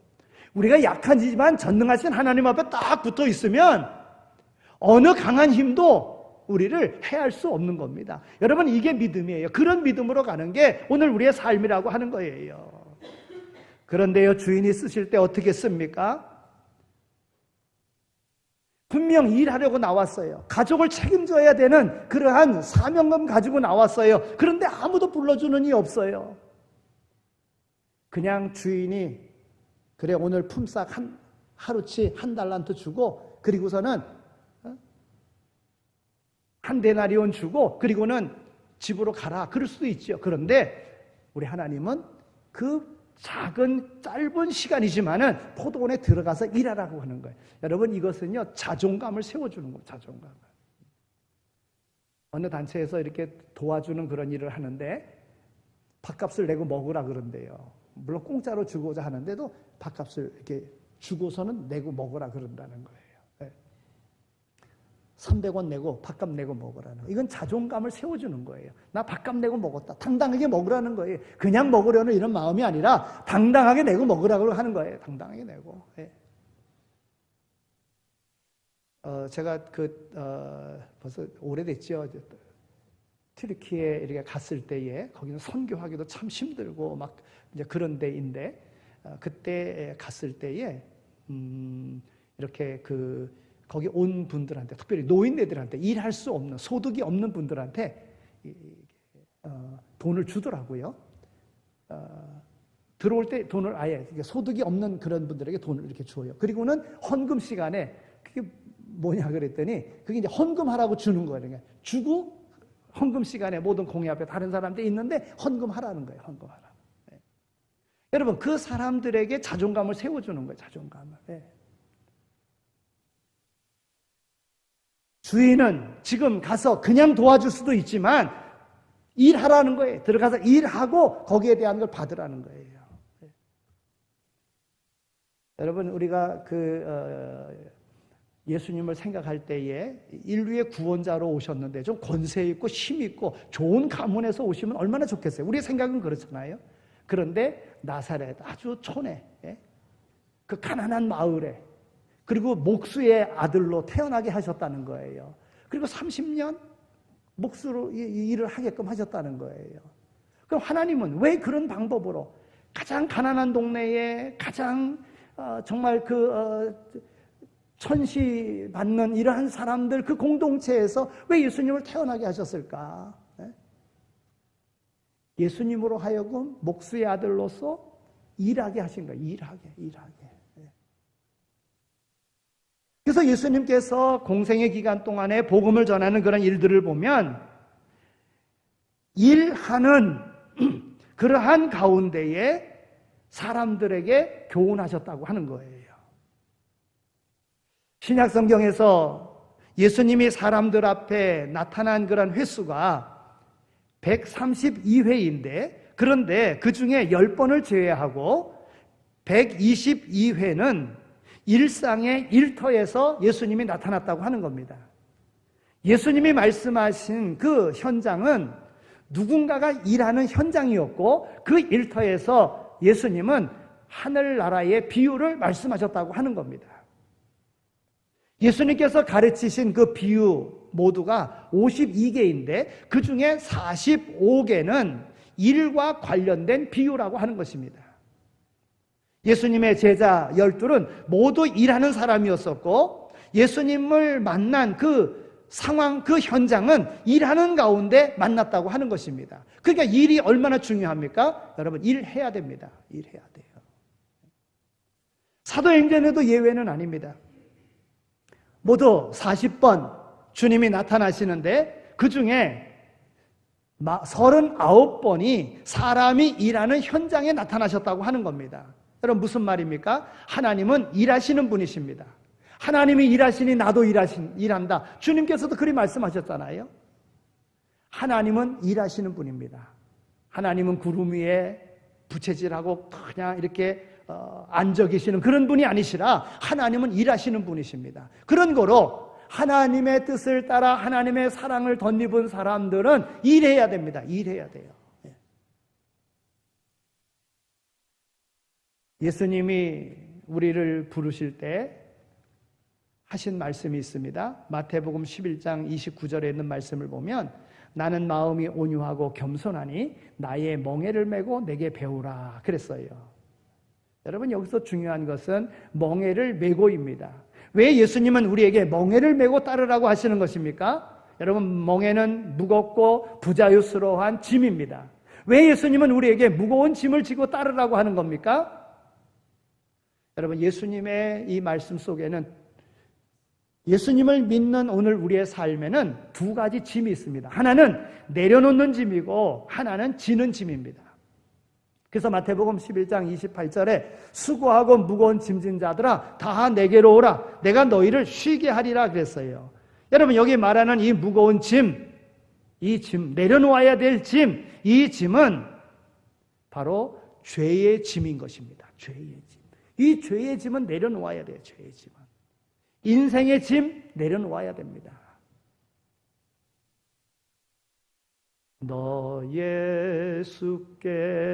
우리가 약하지만 전능하신 하나님 앞에 딱 붙어 있으면 어느 강한 힘도 우리를 해할 수 없는 겁니다. 여러분, 이게 믿음이에요. 그런 믿음으로 가는 게 오늘 우리의 삶이라고 하는 거예요. 그런데요, 주인이 쓰실 때 어떻게 씁니까? 분명 일하려고 나왔어요. 가족을 책임져야 되는 그러한 사명감 가지고 나왔어요. 그런데 아무도 불러주는 이 없어요. 그냥 주인이 그래 오늘 품삯 하루치 1달란트 주고 그리고서는 한 데나리온 주고 그리고는 집으로 가라, 그럴 수도 있죠. 그런데 우리 하나님은 그 작은 짧은 시간이지만은 포도원에 들어가서 일하라고 하는 거예요. 여러분, 이것은요 자존감을 세워주는 거예요. 자존감을. 어느 단체에서 이렇게 도와주는 그런 일을 하는데 밥값을 내고 먹으라 그런대요. 물론 공짜로 주고자 하는데도 밥값을 이렇게 주고서는 내고 먹으라 그런다는 거예요. 300원 내고 밥값 내고 먹으라는 거예요. 이건 자존감을 세워주는 거예요. 나 밥값 내고 먹었다. 당당하게 먹으라는 거예요. 그냥 먹으려는 이런 마음이 아니라 당당하게 내고 먹으라고 하는 거예요. 당당하게 내고. 예. 제가 벌써 오래됐죠. 튀르키에 이렇게 갔을 때에 거기는 선교하기도 참 힘들고 막 이제 그런 데인데 그때 갔을 때에 이렇게 거기 온 분들한테, 특별히 노인네들한테, 일할 수 없는, 소득이 없는 분들한테 돈을 주더라고요. 들어올 때 돈을 아예, 소득이 없는 그런 분들에게 돈을 이렇게 줘요. 그리고는 헌금 시간에, 그게 뭐냐 그랬더니 그게 이제 헌금하라고 주는 거예요. 그러니까 주고 헌금 시간에 모든 공회 앞에 다른 사람들이 있는데 헌금하라는 거예요. 헌금하라. 네. 여러분, 그 사람들에게 자존감을 세워주는 거예요. 자존감을. 네. 주인은 지금 가서 그냥 도와줄 수도 있지만 일하라는 거예요. 들어가서 일하고 거기에 대한 걸 받으라는 거예요. 네. 여러분, 우리가 예수님을 생각할 때에 인류의 구원자로 오셨는데 좀 권세 있고 힘 있고 좋은 가문에서 오시면 얼마나 좋겠어요. 우리의 생각은 그렇잖아요. 그런데 나사렛, 아주 촌에, 그 가난한 마을에, 그리고 목수의 아들로 태어나게 하셨다는 거예요. 그리고 30년 목수로 일을 하게끔 하셨다는 거예요. 그럼 하나님은 왜 그런 방법으로 가장 가난한 동네에 가장 정말 천시받는 이러한 사람들, 그 공동체에서 왜 예수님을 태어나게 하셨을까? 예수님으로 하여금 목수의 아들로서 일하게 하신 거예요. 일하게. 그래서 예수님께서 공생의 기간 동안에 복음을 전하는 그런 일들을 보면 일하는 그러한 가운데에 사람들에게 교훈하셨다고 하는 거예요. 신약 성경에서 예수님이 사람들 앞에 나타난 그런 횟수가 132회인데, 그런데 그 중에 10번을 제외하고 122회는 일상의 일터에서 예수님이 나타났다고 하는 겁니다. 예수님이 말씀하신 그 현장은 누군가가 일하는 현장이었고, 그 일터에서 예수님은 하늘나라의 비유를 말씀하셨다고 하는 겁니다. 예수님께서 가르치신 그 비유 모두가 52개인데 그 중에 45개는 일과 관련된 비유라고 하는 것입니다. 예수님의 제자 12은 모두 일하는 사람이었었고, 예수님을 만난 그 상황, 그 현장은 일하는 가운데 만났다고 하는 것입니다. 그러니까 일이 얼마나 중요합니까? 여러분, 일해야 됩니다. 일해야 돼요. 사도행전에도 예외는 아닙니다. 모두 40번 주님이 나타나시는데 그 중에 39번이 사람이 일하는 현장에 나타나셨다고 하는 겁니다. 여러분, 무슨 말입니까? 하나님은 일하시는 분이십니다. 하나님이 일하시니 나도 일한다. 주님께서도 그리 말씀하셨잖아요. 하나님은 일하시는 분입니다. 하나님은 구름 위에 부채질하고 그냥 이렇게 앉아 계시는 그런 분이 아니시라 하나님은 일하시는 분이십니다. 그런 거로 하나님의 뜻을 따라 하나님의 사랑을 덧입은 사람들은 일해야 됩니다. 일해야 돼요. 예수님이 우리를 부르실 때 하신 말씀이 있습니다. 마태복음 11장 29절에 있는 말씀을 보면 나는 마음이 온유하고 겸손하니 나의 멍에를 메고 내게 배우라 그랬어요. 여러분, 여기서 중요한 것은 멍에를 메고입니다. 왜 예수님은 우리에게 멍에를 메고 따르라고 하시는 것입니까? 여러분, 멍에는 무겁고 부자유스러운 짐입니다. 왜 예수님은 우리에게 무거운 짐을 지고 따르라고 하는 겁니까? 여러분, 예수님의 이 말씀 속에는, 예수님을 믿는 오늘 우리의 삶에는 두 가지 짐이 있습니다. 하나는 내려놓는 짐이고 하나는 지는 짐입니다. 그래서 마태복음 11장 28절에 수고하고 무거운 짐진 자들아 다 내게로 오라 내가 너희를 쉬게 하리라 그랬어요. 여러분, 여기 말하는 이 무거운 짐, 이 짐, 내려놓아야 될 짐, 이 짐은 바로 죄의 짐인 것입니다. 죄의 짐. 이 죄의 짐은 내려놓아야 돼요. 죄의 짐은. 인생의 짐 내려놓아야 됩니다. 너 예수께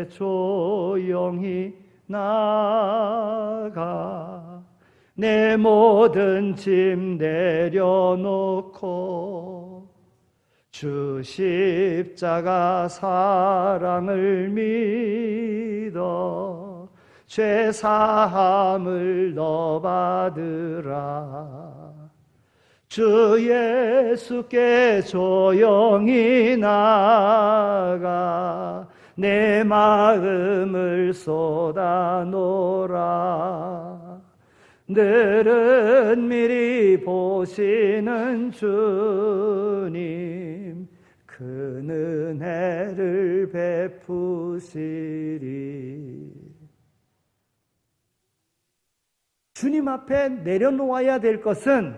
조용히 나가 내 모든 짐 내려놓고 주 십자가 사랑을 믿어 죄 사함을 너 받으라. 주 예수께 조용히 나가 내 마음을 쏟아놓으라. 늘은 미리 보시는 주님 그 은혜를 베푸시리. 주님 앞에 내려놓아야 될 것은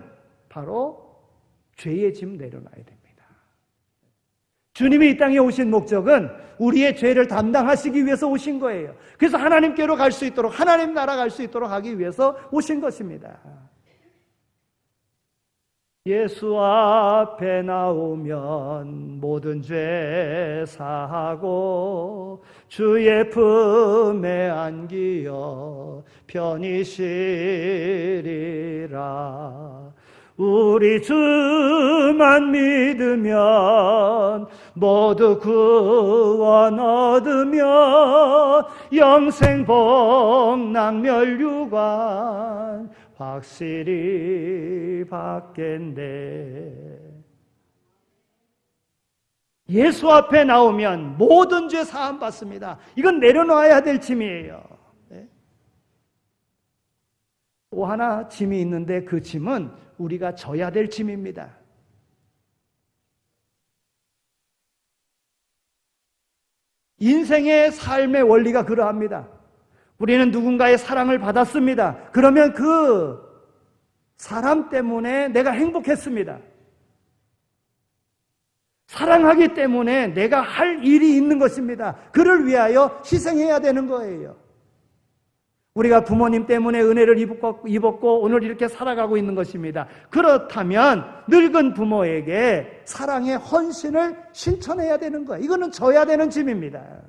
바로 죄의 짐 내려놔야 됩니다. 주님이 이 땅에 오신 목적은 우리의 죄를 담당하시기 위해서 오신 거예요. 그래서 하나님께로 갈 수 있도록, 하나님 나라 갈 수 있도록 하기 위해서 오신 것입니다. 예수 앞에 나오면 모든 죄 사하고 주의 품에 안기어 편히 쉬리라. 우리 주만 믿으면 모두 구원 얻으며 영생 복락멸류관 확실히 받겠네. 예수 앞에 나오면 모든 죄 사함 받습니다. 이건 내려놓아야 될 짐이에요. 또 하나 짐이 있는데 그 짐은 우리가 져야 될 짐입니다. 인생의 삶의 원리가 그러합니다. 우리는 누군가의 사랑을 받았습니다. 그러면 그 사람 때문에 내가 행복했습니다. 사랑하기 때문에 내가 할 일이 있는 것입니다. 그를 위하여 희생해야 되는 거예요. 우리가 부모님 때문에 은혜를 입었고 오늘 이렇게 살아가고 있는 것입니다. 그렇다면 늙은 부모에게 사랑의 헌신을 실천해야 되는 거예요. 이거는 져야 되는 짐입니다.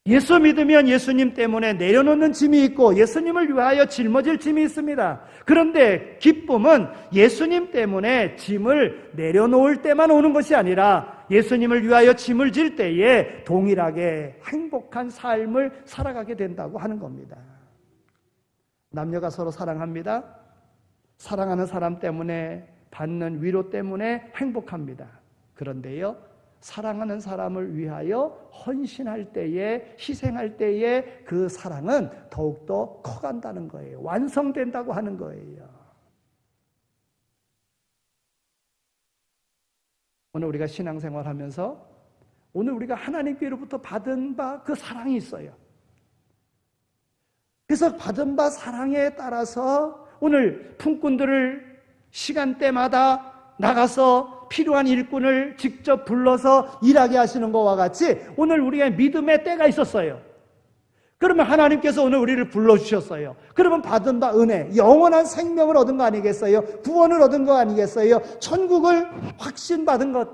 예수 믿으면 예수님 때문에 내려놓는 짐이 있고 예수님을 위하여 짊어질 짐이 있습니다. 그런데 기쁨은 예수님 때문에 짐을 내려놓을 때만 오는 것이 아니라 예수님을 위하여 짐을 질 때에 동일하게 행복한 삶을 살아가게 된다고 하는 겁니다. 남녀가 서로 사랑합니다. 사랑하는 사람 때문에 받는 위로 때문에 행복합니다. 그런데요, 사랑하는 사람을 위하여 헌신할 때에, 희생할 때에 그 사랑은 더욱더 커간다는 거예요. 완성된다고 하는 거예요. 오늘 우리가 신앙생활 하면서 오늘 우리가 하나님께로부터 받은 바 그 사랑이 있어요. 그래서 받은 바 사랑에 따라서 오늘 품꾼들을 시간대마다 나가서 필요한 일꾼을 직접 불러서 일하게 하시는 것과 같이 오늘 우리의 믿음의 때가 있었어요. 그러면 하나님께서 오늘 우리를 불러주셨어요. 그러면 받은 바 은혜, 영원한 생명을 얻은 거 아니겠어요? 구원을 얻은 거 아니겠어요? 천국을 확신받은 것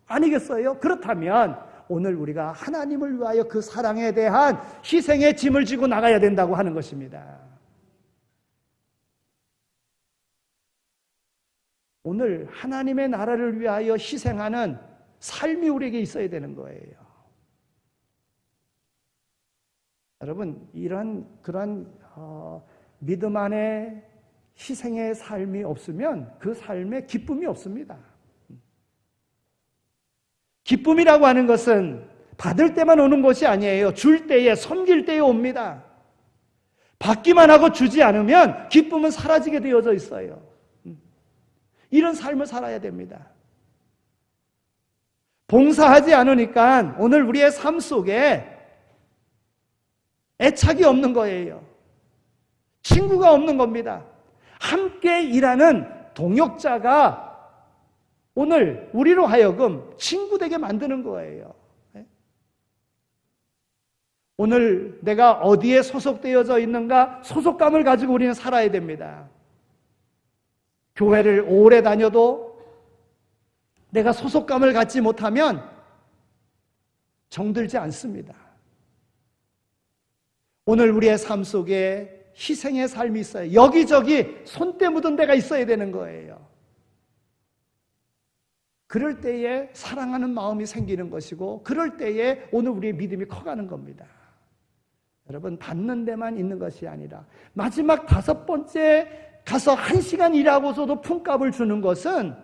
아니겠어요? 그렇다면 오늘 우리가 하나님을 위하여 그 사랑에 대한 희생의 짐을 지고 나가야 된다고 하는 것입니다. 오늘 하나님의 나라를 위하여 희생하는 삶이 우리에게 있어야 되는 거예요. 여러분, 그런 믿음 안에 희생의 삶이 없으면 그 삶에 기쁨이 없습니다. 기쁨이라고 하는 것은 받을 때만 오는 것이 아니에요. 줄 때에, 섬길 때에 옵니다. 받기만 하고 주지 않으면 기쁨은 사라지게 되어져 있어요. 이런 삶을 살아야 됩니다. 봉사하지 않으니까 오늘 우리의 삶 속에 애착이 없는 거예요. 친구가 없는 겁니다. 함께 일하는 동역자가 오늘 우리로 하여금 친구 되게 만드는 거예요. 오늘 내가 어디에 소속되어져 있는가 소속감을 가지고 우리는 살아야 됩니다. 교회를 오래 다녀도 내가 소속감을 갖지 못하면 정들지 않습니다. 오늘 우리의 삶 속에 희생의 삶이 있어요. 여기저기 손때 묻은 데가 있어야 되는 거예요. 그럴 때에 사랑하는 마음이 생기는 것이고 그럴 때에 오늘 우리의 믿음이 커가는 겁니다. 여러분, 받는 데만 있는 것이 아니라 마지막 5번째 가서 1시간 일하고서도 품값을 주는 것은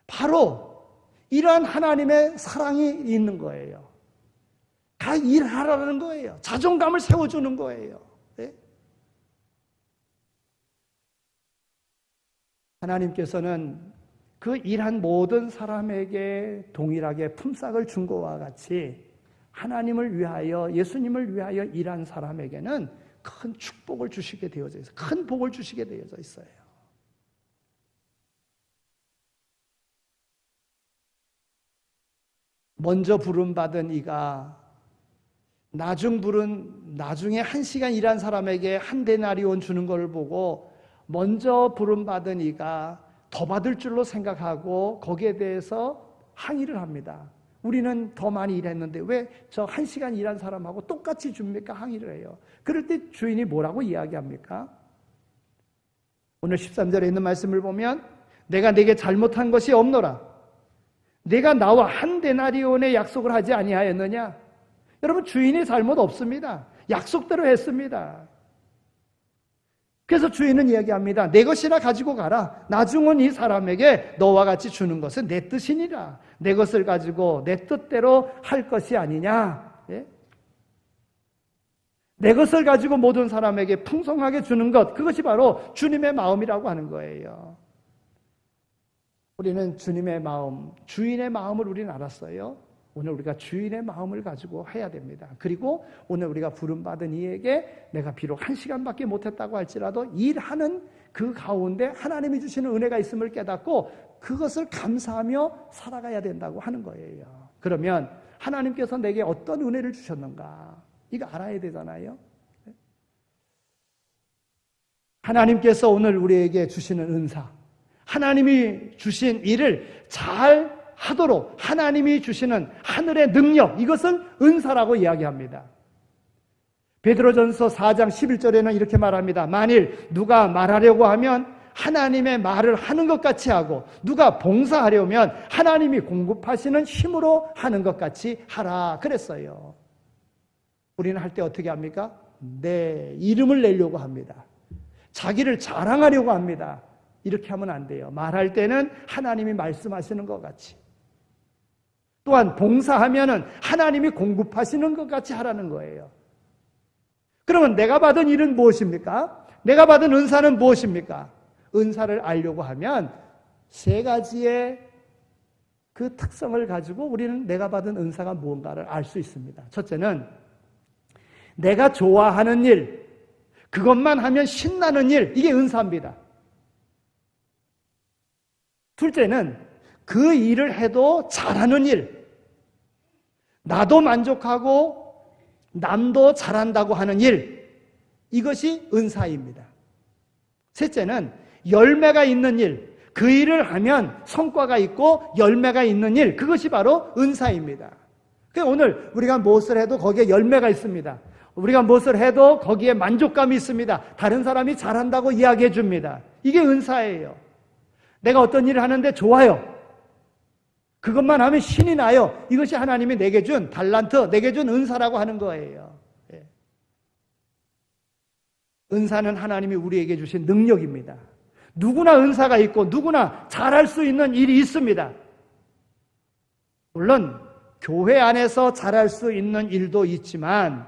바로 이러한 하나님의 사랑이 있는 거예요. 다 일하라는 거예요. 자존감을 세워주는 거예요. 네? 하나님께서는 그 일한 모든 사람에게 동일하게 품삯을 준 것과 같이 하나님을 위하여, 예수님을 위하여 일한 사람에게는 큰 축복을 주시게 되어져 있어요. 큰 복을 주시게 되어져 있어요. 먼저 부름받은 이가 나중에 1시간 일한 사람에게 1데나리온 주는 걸 보고 먼저 부름받은 이가 더 받을 줄로 생각하고 거기에 대해서 항의를 합니다. 우리는 더 많이 일했는데 왜 저 1시간 일한 사람하고 똑같이 줍니까? 항의를 해요. 그럴 때 주인이 뭐라고 이야기합니까? 오늘 13절에 있는 말씀을 보면 내가 네게 잘못한 것이 없노라. 내가 나와 1데나리온의 약속을 하지 아니하였느냐? 여러분, 주인이 잘못 없습니다. 약속대로 했습니다. 그래서 주인은 이야기합니다. 내 것이나 가지고 가라. 나중은 이 사람에게 너와 같이 주는 것은 내 뜻이니라. 내 것을 가지고 내 뜻대로 할 것이 아니냐. 예? 내 것을 가지고 모든 사람에게 풍성하게 주는 것, 그것이 바로 주님의 마음이라고 하는 거예요. 우리는 주님의 마음, 주인의 마음을 우리는 알았어요. 오늘 우리가 주인의 마음을 가지고 해야 됩니다. 그리고 오늘 우리가 부름받은 이에게 내가 비록 1시간밖에 못했다고 할지라도 일하는 그 가운데 하나님이 주시는 은혜가 있음을 깨닫고 그것을 감사하며 살아가야 된다고 하는 거예요. 그러면 하나님께서 내게 어떤 은혜를 주셨는가? 이거 알아야 되잖아요. 하나님께서 오늘 우리에게 주시는 은사, 하나님이 주신 일을 잘 하도록 하나님이 주시는 하늘의 능력, 이것을 은사라고 이야기합니다. 베드로전서 4장 11절에는 이렇게 말합니다. 만일 누가 말하려고 하면 하나님의 말을 하는 것 같이 하고 누가 봉사하려면 하나님이 공급하시는 힘으로 하는 것 같이 하라 그랬어요. 우리는 할 때 어떻게 합니까? 내 이름을 내려고 합니다. 자기를 자랑하려고 합니다. 이렇게 하면 안 돼요. 말할 때는 하나님이 말씀하시는 것 같이, 또한 봉사하면은 하나님이 공급하시는 것 같이 하라는 거예요. 그러면 내가 받은 일은 무엇입니까? 내가 받은 은사는 무엇입니까? 은사를 알려고 하면 3가지의 그 특성을 가지고 우리는 내가 받은 은사가 무언가를 알 수 있습니다. 첫째는 내가 좋아하는 일, 그것만 하면 신나는 일, 이게 은사입니다. 둘째는 그 일을 해도 잘하는 일, 나도 만족하고 남도 잘한다고 하는 일, 이것이 은사입니다. 셋째는 열매가 있는 일, 그 일을 하면 성과가 있고 열매가 있는 일, 그것이 바로 은사입니다. 그러니까 오늘 우리가 무엇을 해도 거기에 열매가 있습니다. 우리가 무엇을 해도 거기에 만족감이 있습니다. 다른 사람이 잘한다고 이야기해 줍니다. 이게 은사예요. 내가 어떤 일을 하는데 좋아요. 그것만 하면 신이 나요. 이것이 하나님이 내게 준 달란트, 내게 준 은사라고 하는 거예요. 예. 은사는 하나님이 우리에게 주신 능력입니다. 누구나 은사가 있고 누구나 잘할 수 있는 일이 있습니다. 물론 교회 안에서 잘할 수 있는 일도 있지만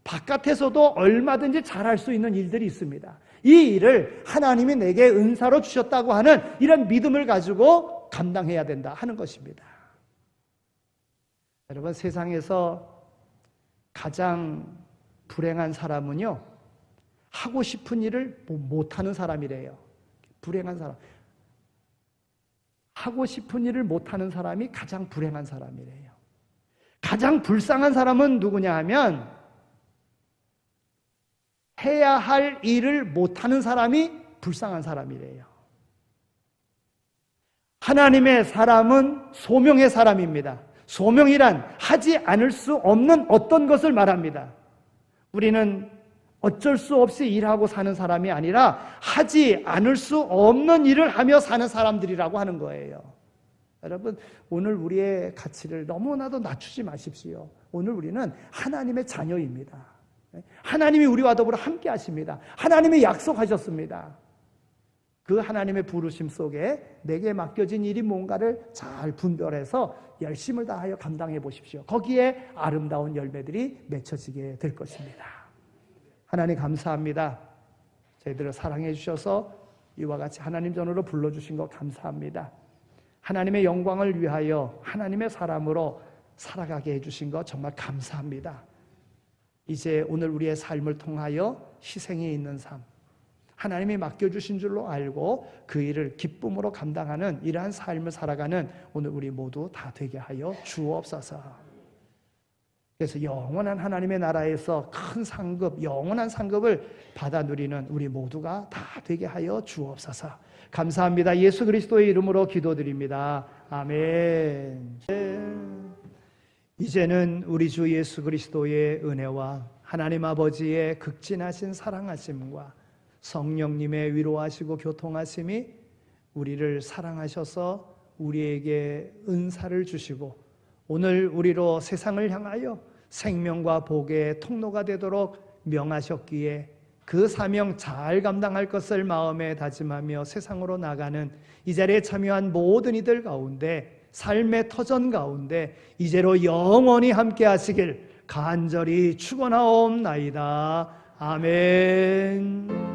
바깥에서도 얼마든지 잘할 수 있는 일들이 있습니다. 이 일을 하나님이 내게 은사로 주셨다고 하는 이런 믿음을 가지고 감당해야 된다 하는 것입니다. 여러분, 세상에서 가장 불행한 사람은요, 하고 싶은 일을 못하는 사람이래요. 불행한 사람. 하고 싶은 일을 못하는 사람이 가장 불행한 사람이래요. 가장 불쌍한 사람은 누구냐 하면 해야 할 일을 못하는 사람이 불쌍한 사람이래요. 하나님의 사람은 소명의 사람입니다. 소명이란 하지 않을 수 없는 어떤 것을 말합니다. 우리는 어쩔 수 없이 일하고 사는 사람이 아니라 하지 않을 수 없는 일을 하며 사는 사람들이라고 하는 거예요. 여러분, 오늘 우리의 가치를 너무나도 낮추지 마십시오. 오늘 우리는 하나님의 자녀입니다. 하나님이 우리와 더불어 함께 하십니다. 하나님이 약속하셨습니다. 그 하나님의 부르심 속에 내게 맡겨진 일이 뭔가를 잘 분별해서 열심을 다하여 감당해 보십시오. 거기에 아름다운 열매들이 맺혀지게 될 것입니다. 하나님 감사합니다. 저희들을 사랑해 주셔서 이와 같이 하나님 전으로 불러주신 것 감사합니다. 하나님의 영광을 위하여 하나님의 사람으로 살아가게 해주신 것 정말 감사합니다. 이제 오늘 우리의 삶을 통하여 희생이 있는 삶, 하나님이 맡겨주신 줄로 알고 그 일을 기쁨으로 감당하는 이러한 삶을 살아가는 오늘 우리 모두 다 되게 하여 주옵소서. 그래서 영원한 하나님의 나라에서 큰 상급, 영원한 상급을 받아 누리는 우리 모두가 다 되게 하여 주옵소서. 감사합니다. 예수 그리스도의 이름으로 기도드립니다. 아멘. 이제는 우리 주 예수 그리스도의 은혜와 하나님 아버지의 극진하신 사랑하심과 성령님의 위로하시고 교통하심이 우리를 사랑하셔서 우리에게 은사를 주시고 오늘 우리로 세상을 향하여 생명과 복의 통로가 되도록 명하셨기에 그 사명 잘 감당할 것을 마음에 다짐하며 세상으로 나가는 이 자리에 참여한 모든 이들 가운데 삶의 터전 가운데 이제로 영원히 함께 하시길 간절히 축원하옵나이다. 아멘.